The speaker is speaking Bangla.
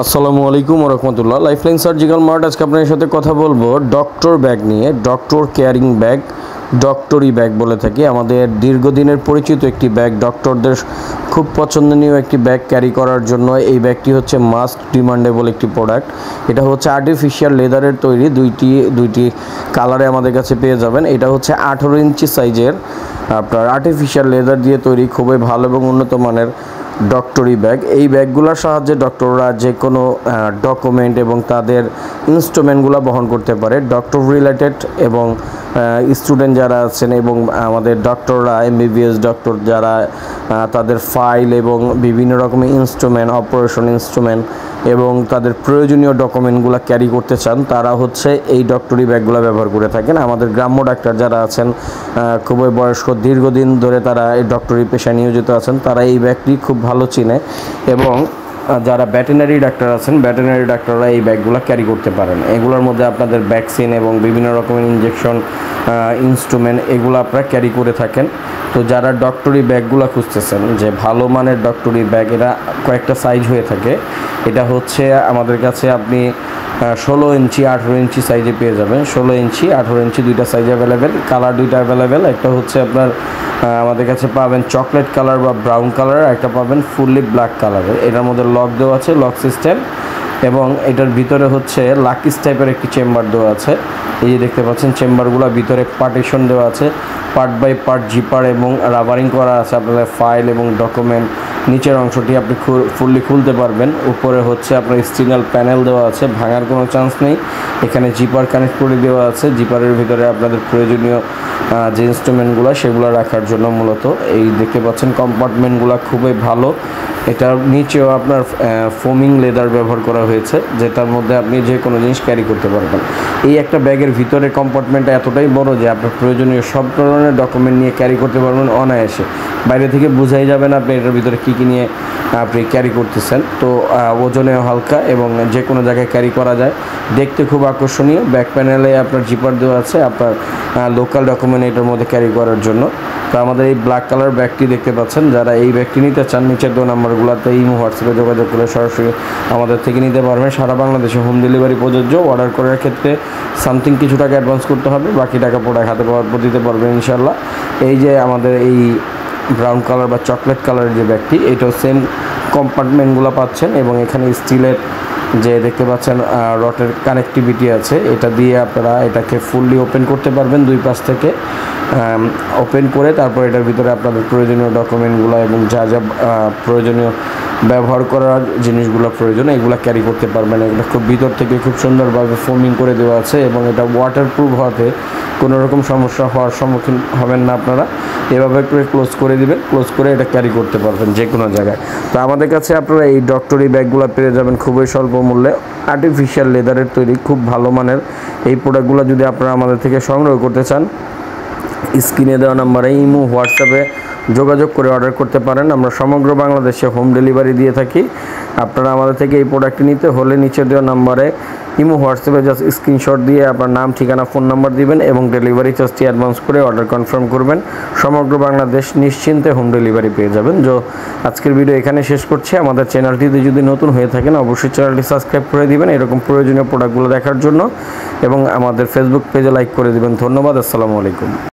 আসসালামু আলাইকুম ওয়া রাহমাতুল্লাহ। লাইফলাইন সার্জিক্যাল মার্ট আজকে আপনাদের সাথে কথা বলবো ডক্টর ব্যাগ নিয়ে। ডক্টর ক্যারিং ব্যাগ, ডক্টরি ব্যাগ বলে থাকি। আমাদের দীর্ঘদিনের পরিচিত একটি ব্যাগ, ডক্টরদের খুব পছন্দনীয় একটি ব্যাগ ক্যারি করার জন্য এই ব্যাগটি হচ্ছে মাস্ট ডিমান্ডেবল একটি প্রোডাক্ট। এটা হচ্ছে আর্টিফিশিয়াল লেদারের তৈরি, দুইটি কালারে আমাদের কাছে পেয়ে যাবেন। এটা হচ্ছে 18 ইঞ্চি সাইজের আপনার আর্টিফিশিয়াল লেদার দিয়ে তৈরি, খুবই ভালো এবং উন্নত মানের ডক্টরি ব্যাগ। এই ব্যাগগুলোর সাহায্যে ডক্টররা যে কোনো ডকুমেন্ট এবং তাদের ইনস্ট্রুমেন্টগুলো বহন করতে পারে। ডক্টর রিলেটেড এবং স্টুডেন্ট যারা আছেন এবং আমাদের ডক্টররা এমবিবিএস ডক্টর যারা তাদের ফাইল এবং বিভিন্ন রকমের ইনস্ট্রুমেন্ট, অপারেশন ইনস্ট্রুমেন্ট এবং তাদের প্রয়োজনীয় ডকুমেন্টগুলো ক্যারি করতে চান, তারা হচ্ছে এই ডক্টরি ব্যাগগুলো ব্যবহার করে থাকেন। আমাদের গ্রাম্য ডাক্তার যারা আছেন, খুবই বয়স্ক, দীর্ঘদিন ধরে তারা এই ডক্টরি পেশায় নিয়োজিত আছেন, তারা এই ব্যাগটি খুব ভালো চিনে এবং যারা ভেটেরিনারি ডাক্তার আছেন, ভেটেরিনারি ডাক্তাররা এই ব্যাগগুলো ক্যারি করতে পারেন। এগুলোর মধ্যে আপনাদের ভ্যাকসিন এবং বিভিন্ন রকমের ইনজেকশন, ইনস্ট্রুমেন্ট এগুলো আপনারা ক্যারি করে থাকেন। তো যারা ডক্টরি ব্যাগগুলো খুঁজতেছেন যে ভালো মানের ডক্টরি ব্যাগ, এরা কয়েকটা সাইজ হয়ে থাকে। এটা হচ্ছে আমাদের কাছে আপনি 16 ইঞ্চি 18 ইঞ্চি সাইজে পেয়ে যাবেন। 16 ইঞ্চি 18 ইঞ্চি দুইটা সাইজ অ্যাভেলেবেল, কালার দুইটা অ্যাভেলেবেল। একটা হচ্ছে আপনার আমাদের কাছে পাবেন চকলেট কালার বা ব্রাউন কালার, একটা পাবেন ফুললি ব্ল্যাক কালারের। এটার মধ্যে লক দেওয়া আছে, লক সিস্টেম, এবং এটার ভিতরে হচ্ছে লাকিস টাইপের একটি চেম্বার দেওয়া আছে। এই যে দেখতে পাচ্ছেন চেম্বারগুলো, ভিতরে পার্টিশন দেওয়া আছে, পার্ট বাই পার্ট জিপার এবং রাবারিং করা আছে। আপনাদের ফাইল এবং ডকুমেন্ট নিচের অংশটি আপনি ফুললি খুলতে পারবেন। উপরে হচ্ছে আপনার স্টিনাল প্যানেল দেওয়া আছে, ভাঙার কোনো চান্স নেই। এখানে জিপার কানেক্ট করে দেওয়া আছে, জিপারের ভিতরে আপনাদের প্রয়োজনীয় যে ইনস্ট্রুমেন্টগুলো সেগুলো রাখার জন্য মূলত। এই দেখতে পাচ্ছেন কম্পার্টমেন্টগুলো খুবই ভালো। এটার নিচেও আপনার ফোমিং লেদার ব্যবহার করা হয়েছে, যেটার মধ্যে আপনি যে কোনো জিনিস ক্যারি করতে পারবেন। এই একটা ব্যাগের ভিতরে কম্পার্টমেন্টটা এতটাই বড় যে আপনার প্রয়োজনীয় সব ধরনের ডকুমেন্ট নিয়ে ক্যারি করতে পারবেন অনায়াসে। বাইরে থেকে বোঝাই যাবে না আপনি এটার ভিতরে কী নিয়ে আপনি ক্যারি করতেছেন। তো ওজনেও হালকা এবং যে কোনো জায়গায় ক্যারি করা যায়, দেখতে খুব আকর্ষণীয়। ব্যাক প্যানেলে আপনার জিপার দেওয়া আছে আপনার লোকাল ডকুমেন্ট এটার মধ্যে ক্যারি করার জন্য। তো আমাদের এই ব্ল্যাক কালার ব্যাগটি দেখতে পাচ্ছেন, যারা এই ব্যাগটি নিতে চান নিচের দো নাম্বারগুলোতে ইমো হোয়াটসঅ্যাপে যোগাযোগ করে সরাসরি আমাদের থেকে নিতে পারবেন। সারা বাংলাদেশে হোম ডেলিভারি প্রযোজ্য। অর্ডার করার ক্ষেত্রে সামথিং কিছু টাকা অ্যাডভান্স করতে হবে, বাকি টাকা প্রোডাক্ট হাতে পাওয়ার পর দিতে পারবেন ইনশাল্লাহ। এই যে আমাদের এই ব্রাউন কালার বা চকলেট কালারের যে ব্যাগটি, এটাও সেম কম্পার্টমেন্টগুলো পাচ্ছেন এবং এখানে স্টিলের যে দেখতে পাচ্ছেন রটের কানেক্টিভিটি আছে, এটা দিয়ে আপনারা এটাকে ফুললি ওপেন করতে পারবেন। দুই পাশ থেকে ওপেন করে তারপর এটার ভিতরে আপনাদের প্রয়োজনীয় ডকুমেন্টগুলো এবং যা যা প্রয়োজনীয় ব্যবহার করার জিনিসগুলো প্রয়োজন এগুলো ক্যারি করতে পারবেন। এগুলো খুব ভিতর থেকে খুব সুন্দরভাবে ফোমিং করে দেওয়া আছে এবং এটা ওয়াটারপ্রুফ হওয়াতে কোনো রকম সমস্যা হওয়ার সম্মুখীন হবেন না আপনারা। এভাবে করে ক্লোজ করে দিবেন, ক্লোজ করে এটা ক্যারি করতে পারবেন যে কোনো জায়গায়। তো আমাদের কাছে আপনারা এই ডক্টরি ব্যাগগুলো পেয়ে যাবেন খুবই স্বল্প মূল্যে, আর্টিফিশিয়াল লেদারের তৈরি, খুব ভালো মানের। এই প্রোডাক্টগুলো যদি আপনারা আমাদের থেকে সংগ্রহ করতে চান, স্ক্রিনে দেওয়া নাম্বারে ইমো হোয়াটসঅ্যাপে যোগাযোগ করে অর্ডার করতে পারেন। আমরা সমগ্র বাংলাদেশে হোম ডেলিভারি দিয়ে থাকি। আপনারা আমাদের থেকে এই প্রোডাক্টটি নিতে হলে নিচে দেওয়া নাম্বারে ইমো হোয়াটসঅ্যাপে জাস্ট স্ক্রিনশট দিয়ে আপনার নাম, ঠিকানা, ফোন নাম্বার দিবেন এবং ডেলিভারি চার্জটি অ্যাডভান্স করে অর্ডার কনফার্ম করবেন। সমগ্র বাংলাদেশ নিশ্চিন্তে হোম ডেলিভারি পেয়ে যাবেন। আজকের ভিডিও এখানে শেষ করছি। আমাদের চ্যানেলটিতে যদি নতুন হয়ে থাকেন অবশ্যই চ্যানেলটি সাবস্ক্রাইব করে দিবেন এরকম প্রয়োজনীয় প্রোডাক্টগুলো দেখার জন্য এবং আমাদের ফেসবুক পেজে লাইক করে দিবেন। ধন্যবাদ। আসসালামু আলাইকুম।